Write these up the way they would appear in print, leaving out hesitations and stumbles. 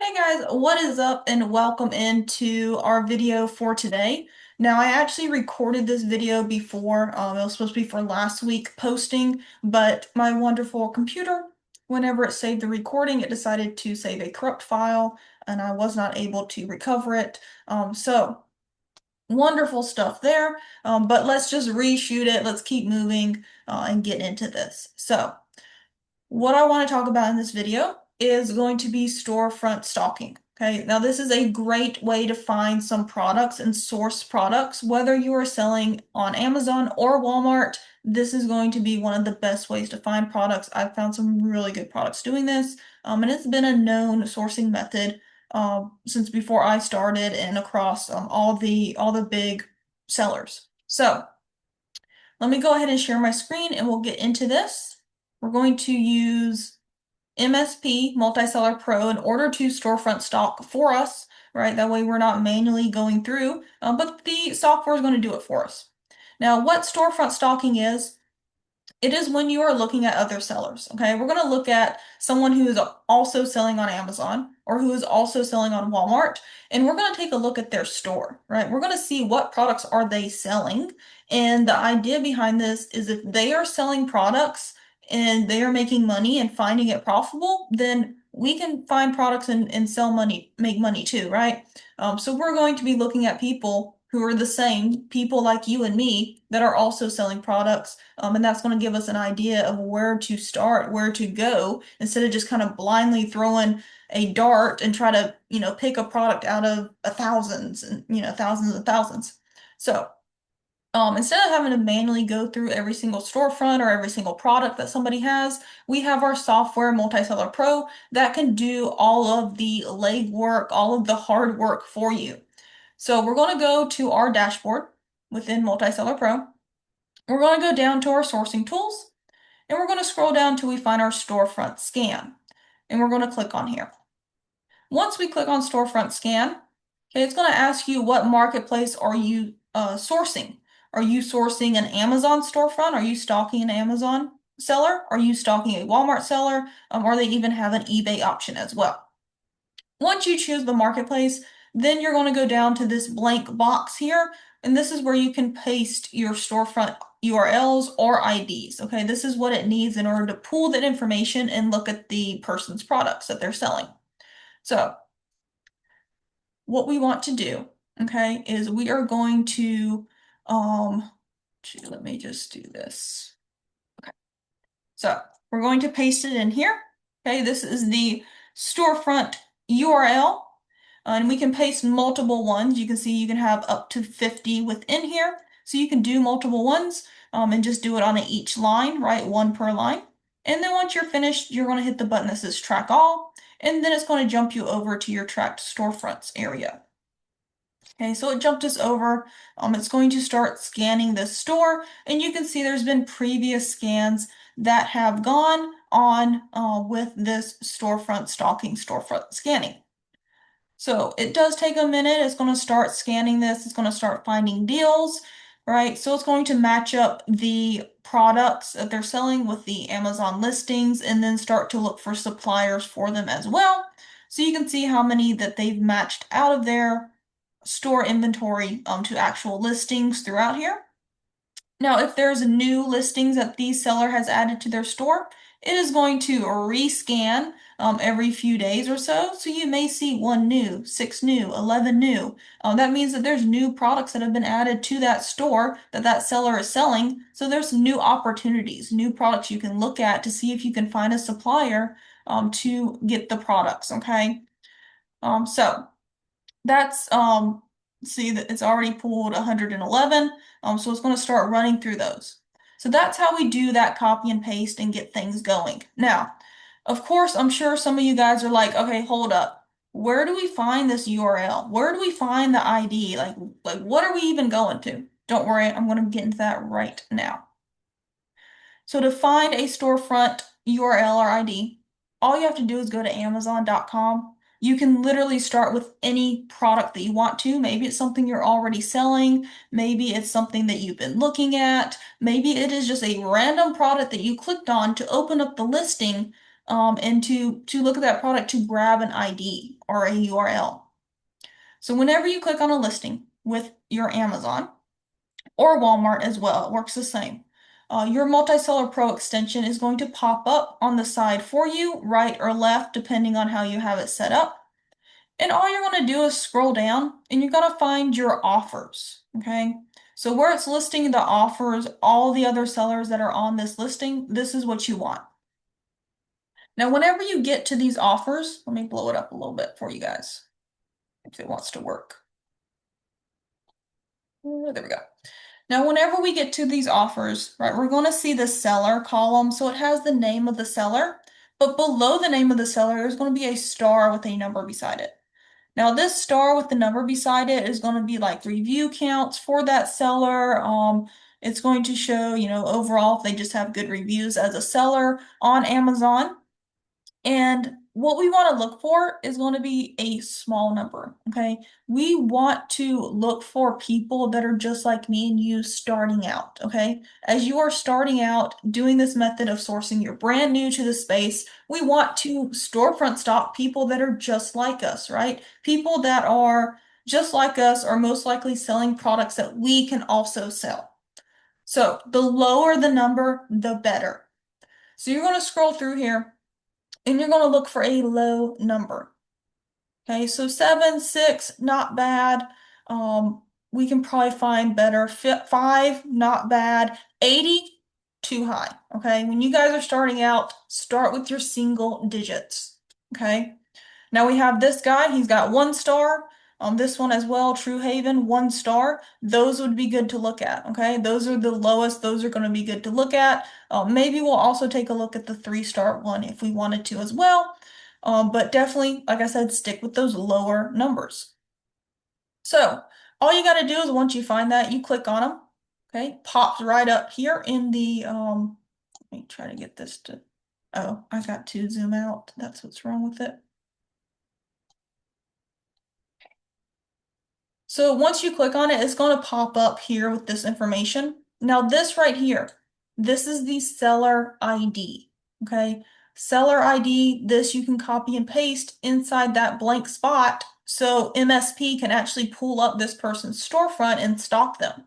Hey guys, what is up and welcome into our video for today. Now I actually recorded this video before, it was supposed to be for last week posting, but my wonderful computer, whenever it saved the recording, it decided to save a corrupt file and I was not able to recover it. So wonderful stuff there, but let's just reshoot it. Let's keep moving and get into this. So what I want to talk about in this video is going to be storefront stalking. Okay, now this is a great way to find some products and source products. Whether you are selling on Amazon or Walmart, this is going to be one of the best ways to find products. I've found some really good products doing this, and it's been a known sourcing method since before I started and across all the big sellers. So let me go ahead and share my screen and we'll get into this. We're going to use MSP, Multi-Seller Pro, in order to storefront stock for us, right? That way we're not manually going through, but the software is going to do it for us. Now, what storefront stalking is, it is when you are looking at other sellers, okay? We're going to look at someone who is also selling on Amazon or who is also selling on Walmart, and we're going to take a look at their store, right? We're going to see what products are they selling, and the idea behind this is if they are selling products and they are making money and finding it profitable, then we can find products and sell money, make money too, right? So we're going to be looking at people who are the same, people like you and me that are also selling products. And that's going to give us an idea of where to start, where to go, instead of just kind of blindly throwing a dart and try to, pick a product out of thousands and, thousands and thousands. So instead of having to manually go through every single storefront or every single product that somebody has, we have our software, Multi-Seller Pro, that can do all of the legwork, all of the hard work for you. So we're going to go to our dashboard within Multi-Seller Pro. We're going to go down to our sourcing tools, and we're going to scroll down till we find our storefront scan. And we're going to click on here. Once we click on storefront scan, okay, it's going to ask you what marketplace are you sourcing. Are you sourcing an Amazon storefront? Are you stocking an Amazon seller? Are you stocking a Walmart seller? Or they even have an eBay option as well. Once you choose the marketplace, then you're going to go down to this blank box here, and this is where you can paste your storefront URLs or IDs. Okay, this is what it needs in order to pull that information and look at the person's products that they're selling. So what we want to do, okay, is we are going to, let me just do this. Okay, so we're going to paste it in here. Okay, this is the storefront URL. And we can paste multiple ones. You can see you can have up to 50 within here. So you can do multiple ones and just do it on each line, right? One per line. And then once you're finished, you're going to hit the button that says track all. And then it's going to jump you over to your tracked storefronts area. Okay, so it jumped us over. It's going to start scanning this store. And you can see there's been previous scans that have gone on with this storefront stalking, storefront scanning. So it does take a minute. It's going to start scanning this. It's going to start finding deals, right? So it's going to match up the products that they're selling with the Amazon listings and then start to look for suppliers for them as well. So you can see how many that they've matched out of their store inventory to actual listings throughout here. Now, if there's new listings that the seller has added to their store, it is going to rescan every few days or so. So you may see 1 new, 6 new, 11 new. That means that there's new products that have been added to that store that that seller is selling. So there's new opportunities, new products you can look at to see if you can find a supplier to get the products, okay? So that's see that it's already pulled 111, so it's going to start running through those. So that's how we do that copy and paste and get things going. Now, of course, I'm sure some of you guys are like, okay, hold up. Where do we find this URL? Where do we find the ID? Like what are we even going to? Don't worry, I'm going to get into that right now. So to find a storefront URL or ID, all you have to do is go to Amazon.com. You can literally start with any product that you want to. Maybe it's something you're already selling. Maybe it's something that you've been looking at. Maybe it is just a random product that you clicked on to open up the listing and to look at that product to grab an ID or a URL. So whenever you click on a listing with your Amazon or Walmart as well, it works the same. Your Multiseller Pro extension is going to pop up on the side for you, right or left, depending on how you have it set up. And all you're going to do is scroll down and you're going to find your offers, okay? So where it's listing the offers, all the other sellers that are on this listing, this is what you want. Now, whenever you get to these offers, let me blow it up a little bit for you guys, if it wants to work. There we go. Now, whenever we get to these offers, right, we're going to see the seller column. So it has the name of the seller, but below the name of the seller, there's going to be a star with a number beside it. Now, this star with the number beside it is going to be like review counts for that seller. It's going to show, overall if they just have good reviews as a seller on Amazon. And what we want to look for is going to be a small number, okay? We want to look for people that are just like me and you starting out, okay? As you are starting out doing this method of sourcing, you're brand new to the space, we want to storefront stock people that are just like us, right? People that are just like us are most likely selling products that we can also sell. So the lower the number, the better. So you're going to scroll through here and you're going to look for a low number. Okay, so 7, 6, not bad. We can probably find better. 5, not bad. 80, too high. Okay, when you guys are starting out, start with your single digits. Okay, now we have this guy. He's got 1 star. This one as well, True Haven, 1 star. Those would be good to look at. Okay, those are the lowest. Those are going to be good to look at. Maybe we'll also take a look at the 3-star one if we wanted to as well. But definitely, like I said, stick with those lower numbers. So all you got to do is once you find that, you click on them. Okay, pops right up here in the, let me try to get this to, oh, I got to zoom out. That's what's wrong with it. So once you click on it, it's going to pop up here with this information. Now this right here, this is the seller ID, okay? Seller ID, this you can copy and paste inside that blank spot so MSP can actually pull up this person's storefront and stock them.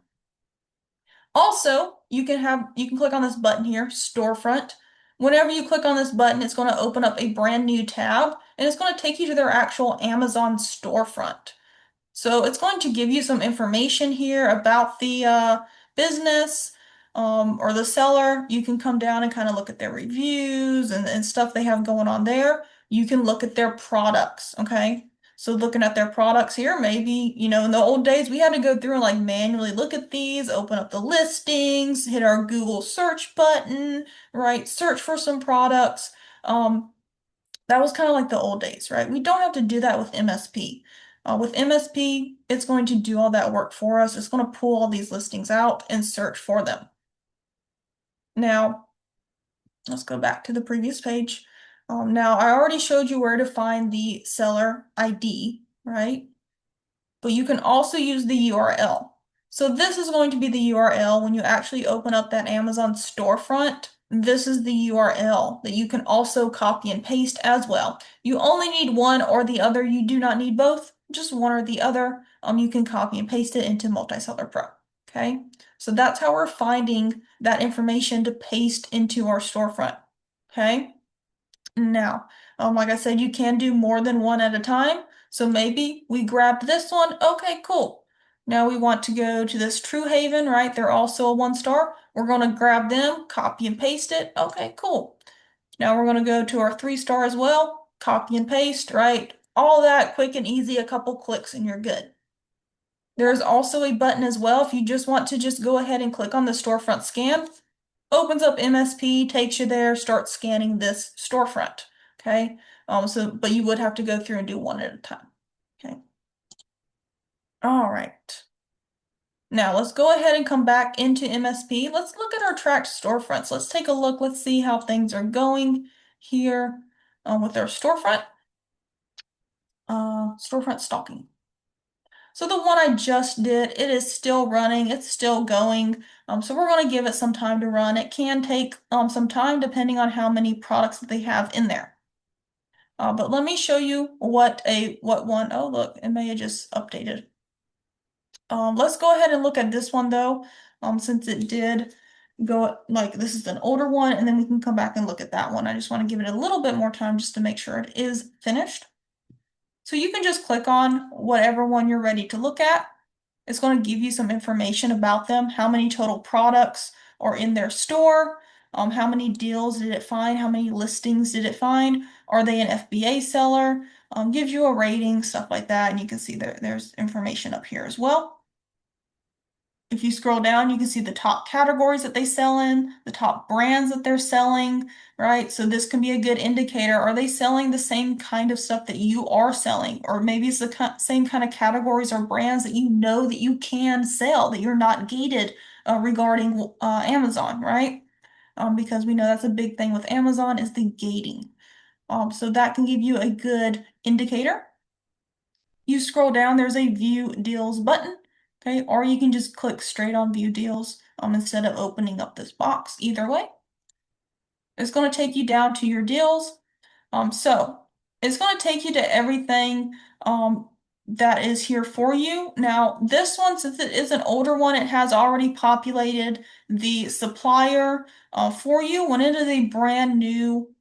Also, you can click on this button here, Storefront. Whenever you click on this button, it's going to open up a brand new tab and it's going to take you to their actual Amazon storefront. So it's going to give you some information here about the business or the seller. You can come down and kind of look at their reviews and stuff they have going on there. You can look at their products, okay? So looking at their products here, maybe, in the old days, we had to go through and like manually look at these, open up the listings, hit our Google search button, right? Search for some products. That was kind of like the old days, right? We don't have to do that with MSP. With MSP, it's going to do all that work for us. It's going to pull all these listings out and search for them. Now, let's go back to the previous page. Now, I already showed you where to find the seller ID, right? But you can also use the URL. So this is going to be the URL when you actually open up that Amazon storefront. This is the URL that you can also copy and paste as well. You only need one or the other. You do not need both, just one or the other. You can copy and paste it into Multiseller Pro. Okay, so that's how we're finding that information to paste into our storefront. Okay, now, like I said, you can do more than one at a time. So maybe we grabbed this one. Okay, cool. Now we want to go to this True Haven, right? They're also a 1 star. We're going to grab them, copy and paste it. Okay, cool. Now we're going to go to our 3-star as well, copy and paste, right? All that quick and easy, a couple clicks and you're good. There's also a button as well if you just want to just go ahead and click on the storefront scan. Opens up MSP, takes you there, starts scanning this storefront. Okay. But you would have to go through and do one at a time. Okay. All right. Now let's go ahead and come back into MSP. Let's look at our tracked storefronts. Let's take a look. Let's see how things are going here with our storefront. Storefront stalking. So the one I just did, it is still running, it's still going. So we're going to give it some time to run. It can take some time depending on how many products that they have in there. But let me show you what one. Oh, look, it may have just updated. Let's go ahead and look at this one though, since it did go like this is an older one, and then we can come back and look at that one. I just want to give it a little bit more time just to make sure it is finished. So you can just click on whatever one you're ready to look at. It's going to give you some information about them, how many total products are in their store, how many deals did it find, how many listings did it find, are they an FBA seller, gives you a rating, stuff like that, and you can see there's information up here as well. If you scroll down, you can see the top categories that they sell in, the top brands that they're selling, right? So this can be a good indicator. Are they selling the same kind of stuff that you are selling? Or maybe it's the same kind of categories or brands that you know that you can sell, that you're not gated regarding Amazon, right? Because we know that's a big thing with Amazon is the gating. So that can give you a good indicator. You scroll down, there's a view deals button, okay? Or you can just click straight on view deals instead of opening up this box. Either way, it's going to take you down to your deals. So it's going to take you to everything that is here for you. Now, this one, since it is an older one, it has already populated the supplier for you. When it is a brand new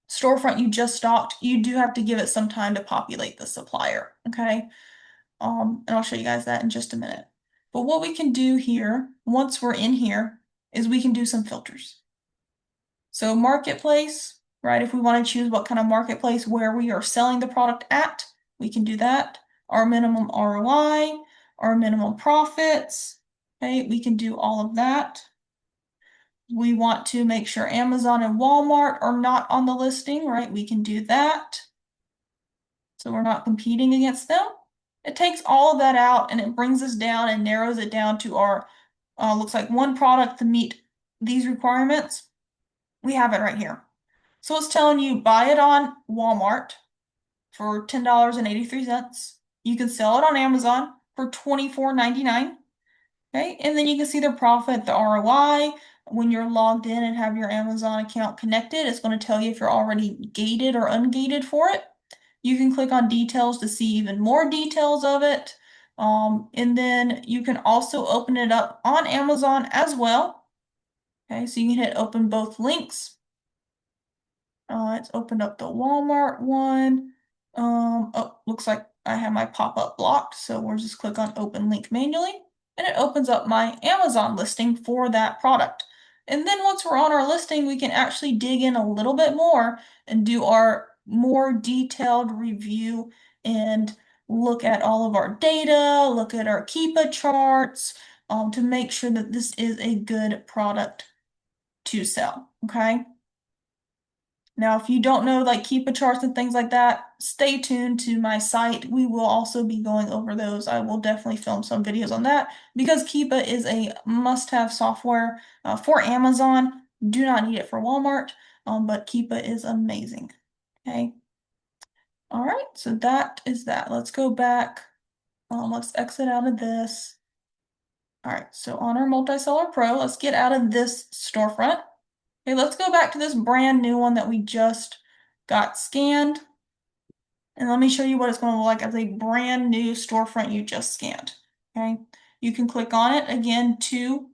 storefront you just stocked, you do have to give it some time to populate the supplier, okay? And I'll show you guys that in just a minute. But what we can do here, once we're in here, is we can do some filters. So marketplace, right? If we want to choose what kind of marketplace where we are selling the product at, we can do that. Our minimum ROI, our minimum profits, okay? We can do all of that. We want to make sure Amazon and Walmart are not on the listing, right? We can do that. So we're not competing against them. It takes all of that out and it brings us down and narrows it down to our, looks like one product to meet these requirements. We have it right here. So it's telling you buy it on Walmart for $10.83. You can sell it on Amazon for $24.99. Okay, and then you can see the profit, the ROI. When you're logged in and have your Amazon account connected, it's going to tell you if you're already gated or ungated for it. You can click on details to see even more details of it. And then you can also open it up on Amazon as well. Okay, so you can hit open both links. It's opened up the Walmart one. Oh, looks like I have my pop-up blocked, so we'll just click on open link manually, and it opens up my Amazon listing for that product. And then once we're on our listing, we can actually dig in a little bit more and do our more detailed review and look at all of our data, look at our Keepa charts, to make sure that this is a good product to sell, okay? Now, if you don't know like Keepa charts and things like that, stay tuned to my site. We will also be going over those. I will definitely film some videos on that because Keepa is a must-have software for Amazon. Do not need it for Walmart, but Keepa is amazing. Okay. All right, so that is that. Let's go back. Let's exit out of this. All right, so on our Multi-Seller Pro, let's get out of this storefront. Okay, let's go back to this brand new one that we just got scanned. And let me show you what it's going to look like as a brand new storefront you just scanned. Okay, you can click on it again to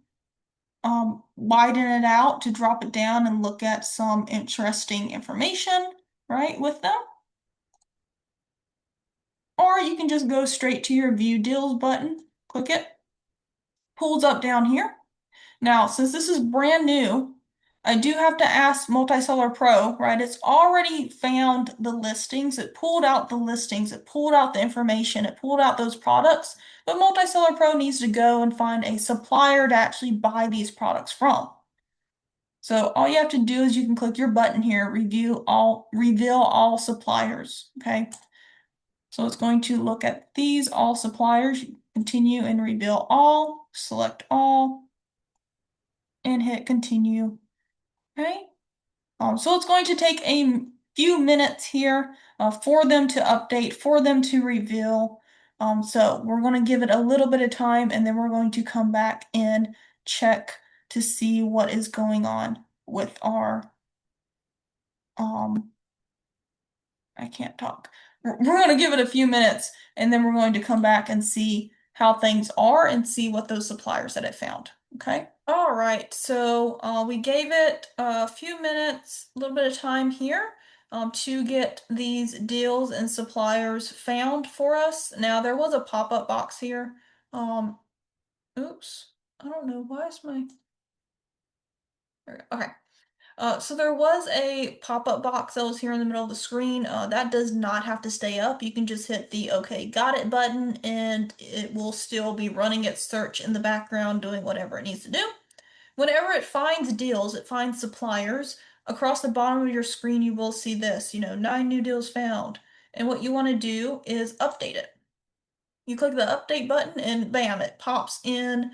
widen it out, to drop it down and look at some interesting information, right, with them. Or you can just go straight to your View Deals button, click it, pulls up down here. Now, since this is brand new, I do have to ask Multi-Seller Pro, right? It's already found the listings. It pulled out the listings. It pulled out the information. It pulled out those products. But Multi-Seller Pro needs to go and find a supplier to actually buy these products from. So all you have to do is you can click your button here, reveal all suppliers, okay? So it's going to look at these all suppliers, continue and reveal all, select all, and hit continue. Okay. So it's going to take a few minutes here for them to update, for them to reveal. So we're going to give it a little bit of time and then we're going to come back and check to see what is going on with our, um, I can't talk. We're going to give it a few minutes and then we're going to come back and see how things are and see what those suppliers that it found. Okay. All right. So we gave it a few minutes, a little bit of time here to get these deals and suppliers found for us. Now there was a pop-up box here. Um, oops. I don't know. Why is my... Okay. So there was a pop-up box that was here in the middle of the screen. That does not have to stay up. You can just hit the OK, got it button and it will still be running its search in the background, doing whatever it needs to do. Whenever it finds deals, it finds suppliers. Across the bottom of your screen, you will see this, 9 new deals found. And what you want to do is update it. You click the update button and bam, it pops in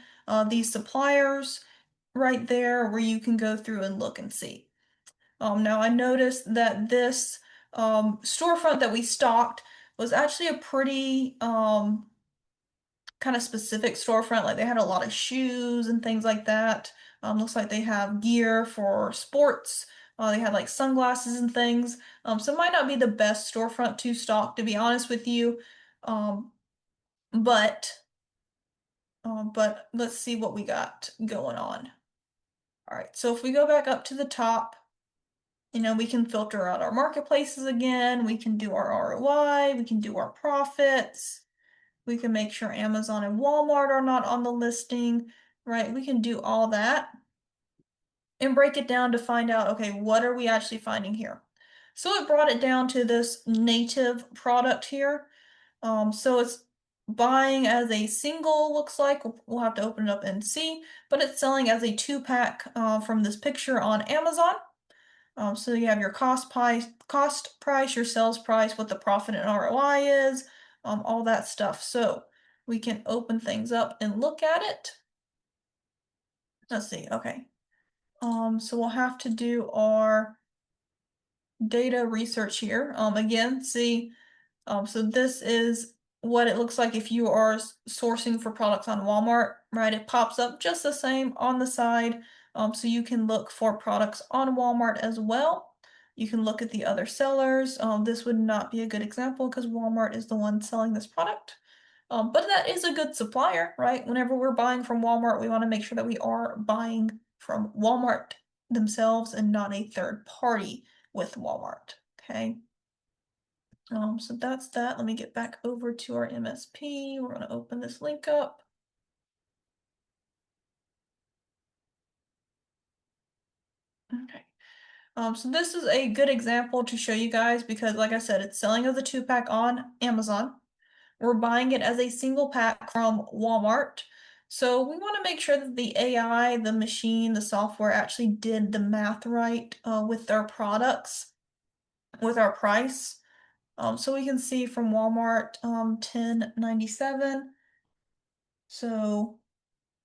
these suppliers right there where you can go through and look and see. Now I noticed that this storefront that we stocked was actually a pretty kind of specific storefront. Like they had a lot of shoes and things like that. Looks like they have gear for sports. They had like sunglasses and things. So it might not be the best storefront to stock, to be honest with you. Um, but but let's see what we got going on. All right, so if we go back up to the top, we can filter out our marketplaces again. We can do our ROI. We can do our profits. We can make sure Amazon and Walmart are not on the listing, right? We can do all that and break it down to find out, okay, what are we actually finding here? So it brought it down to this native product here. So it's buying as a single, looks like. We'll have to open it up and see, but it's selling as a 2-pack from this picture on Amazon. So you have your cost price, your sales price, what the profit and ROI is, all that stuff. So we can open things up and look at it. Let's see. Okay. So we'll have to do our data research here. Again, see, so this is what it looks like if you are sourcing for products on Walmart, right? It pops up just the same on the side. So you can look for products on Walmart as well. You can look at the other sellers. This would not be a good example because Walmart is the one selling this product. But that is a good supplier, right? Whenever we're buying from Walmart, we want to make sure that we are buying from Walmart themselves and not a third party with Walmart, okay? So that's that. Let me get back over to our MSP. We're going to open this link up. Okay. So this is a good example to show you guys because, like I said, it's selling as a 2-pack on Amazon. We're buying it as a single pack from Walmart. So we want to make sure that the AI, the machine, the software actually did the math right with our products, with our price. So we can see from Walmart, $10.97. So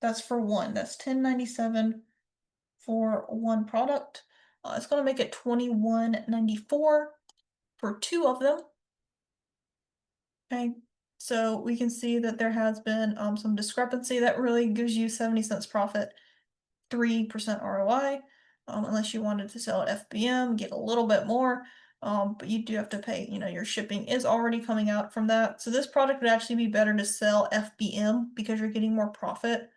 that's for one. That's $10.97 for one product. It's going to make it $21.94 for 2 of them. Okay, so we can see that there has been some discrepancy that really gives you 70 cents profit, 3% ROI. Unless you wanted to sell at FBM, get a little bit more. But you do have to pay, your shipping is already coming out from that. So this product would actually be better to sell FBM because you're getting more profit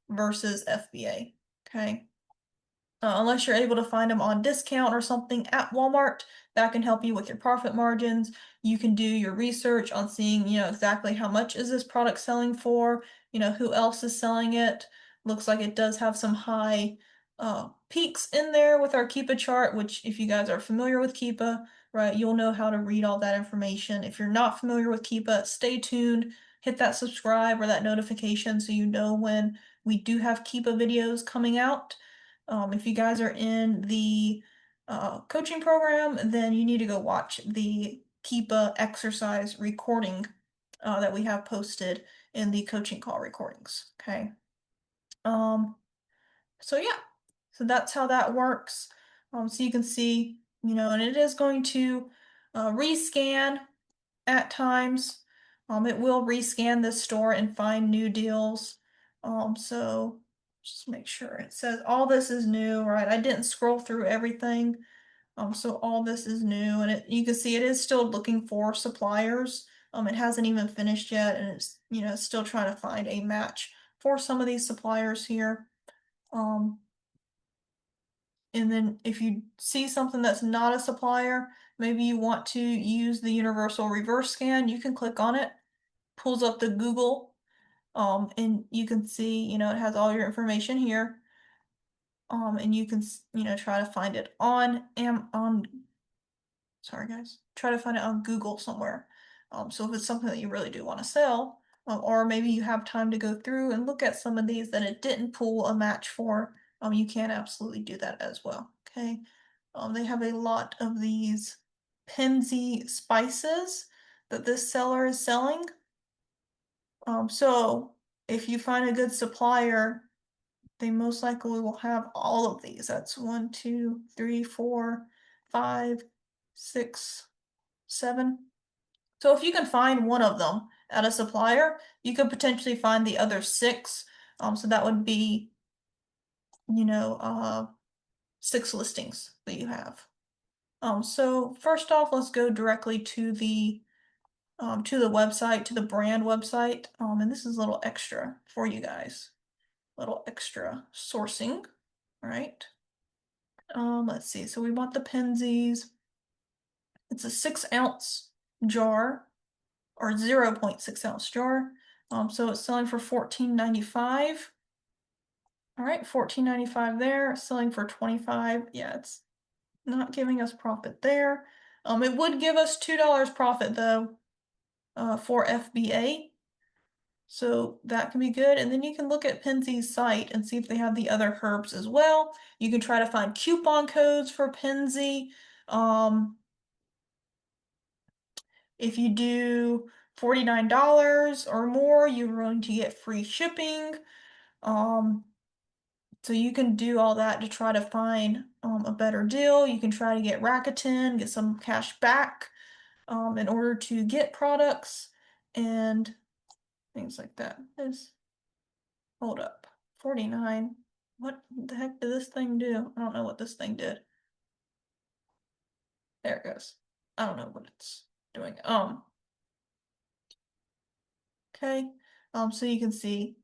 versus FBA. Okay. Unless you're able to find them on discount or something at Walmart, that can help you with your profit margins. You can do your research on seeing, exactly how much is this product selling for, who else is selling it. Looks like it does have some high peaks in there with our Keepa chart, which if you guys are familiar with Keepa, right, you'll know how to read all that information. If you're not familiar with Keepa, stay tuned, hit that subscribe or that notification so you know when we do have Keepa videos coming out. If you guys are in the coaching program, then you need to go watch the Keepa exercise recording that we have posted in the coaching call recordings. Okay. So yeah, so that's how that works. So you can see, and it is going to rescan at times. It will rescan this store and find new deals. So just make sure it says all this is new, right? I didn't scroll through everything. So all this is new, and you can see it is still looking for suppliers. It hasn't even finished yet, and it's still trying to find a match for some of these suppliers here. And then if you see something that's not a supplier, maybe you want to use the universal reverse scan, you can click on it, pulls up the Google, and you can see, it has all your information here. And you can, try to find it sorry guys, try to find it on Google somewhere. So if it's something that you really do want to sell, or maybe you have time to go through and look at some of these that it didn't pull a match for, you can absolutely do that as well. Okay. They have a lot of these Pimsy spices that this seller is selling. So if you find a good supplier, they most likely will have all of these. That's 1, 2, 3, 4, 5, 6, 7. So if you can find one of them at a supplier, you could potentially find the other 6. So that would be, 6 listings that you have. So first off, let's go directly to the website, to the brand website. And this is a little extra for you guys. Little extra sourcing, right? Let's see. So we want the Penzies. It's a 6-ounce jar, or 0.6-ounce jar. So it's selling for $14.95. All right, $14.95 there. Selling for $25. Yeah, it's not giving us profit there. It would give us $2 profit though, for FBA. So that can be good. And then you can look at Penzi's site and see if they have the other herbs as well. You can try to find coupon codes for Penzi. If you do $49 or more, you're going to get free shipping. So you can do all that to try to find a better deal. You can try to get Rakuten, get some cash back in order to get products and things like that. Hold up, 49. What the heck did this thing do? I don't know what this thing did. There it goes. I don't know what it's doing. Okay. So you can see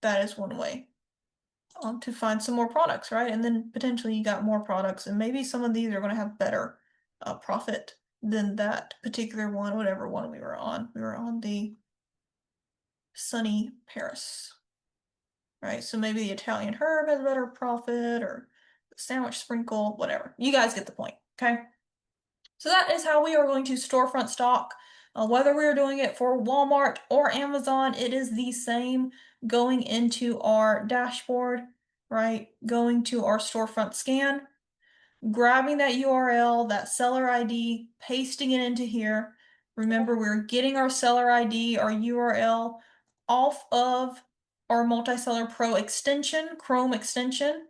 that is one way to find some more products, right? And then potentially you got more products, and maybe some of these are going to have better profit than that particular one, whatever one we were on. We were on the Sunny Paris, right? So maybe the Italian herb has better profit, or the sandwich sprinkle, whatever. You guys get the point, okay? So that is how we are going to storefront stock. Whether we're doing it for Walmart or Amazon, it is the same. Going into our dashboard, right? Going to our storefront scan, grabbing that URL, that seller ID, pasting it into here. Remember, we're getting our seller ID, our URL, off of our Multiseller Pro extension, Chrome extension,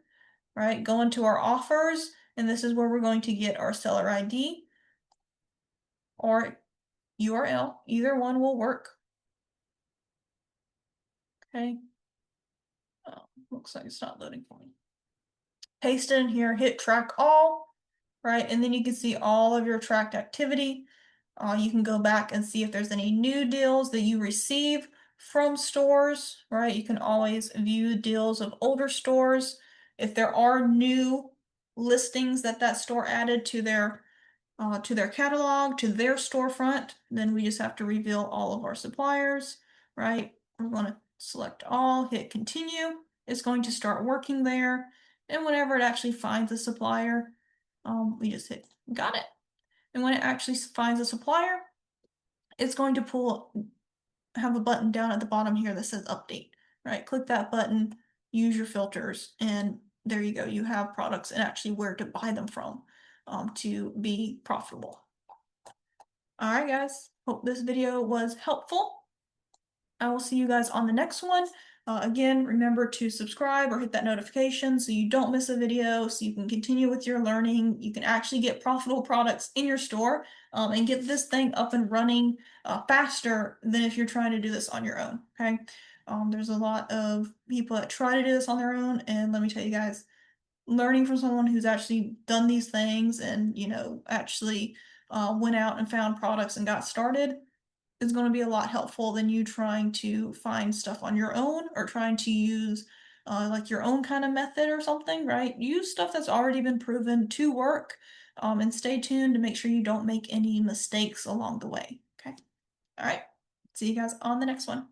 right? Going to our offers, and this is where we're going to get our seller ID or URL. Either one will work. Okay. Oh, looks like it's not loading for me. Paste it in here, hit track all, right? And then you can see all of your tracked activity. You can go back and see if there's any new deals that you receive from stores, right? You can always view deals of older stores. If there are new listings that store added to their catalog, to their storefront, then we just have to reveal all of our suppliers, right? We're going to select all, hit continue. It's going to start working there. And whenever it actually finds a supplier, we just hit got it. And when it actually finds a supplier, it's going to have a button down at the bottom here that says update, right? Click that button, use your filters, and there you go. You have products and actually where to buy them from to be profitable. All right, guys. Hope this video was helpful. I will see you guys on the next one. Again, remember to subscribe or hit that notification so you don't miss a video, so you can continue with your learning. You can actually get profitable products in your store and get this thing up and running faster than if you're trying to do this on your own. Okay. There's a lot of people that try to do this on their own, and let me tell you guys, learning from someone who's actually done these things and, actually went out and found products and got started is going to be a lot helpful than you trying to find stuff on your own or trying to use like your own kind of method or something, right? Use stuff that's already been proven to work, and stay tuned to make sure you don't make any mistakes along the way. Okay. All right. See you guys on the next one.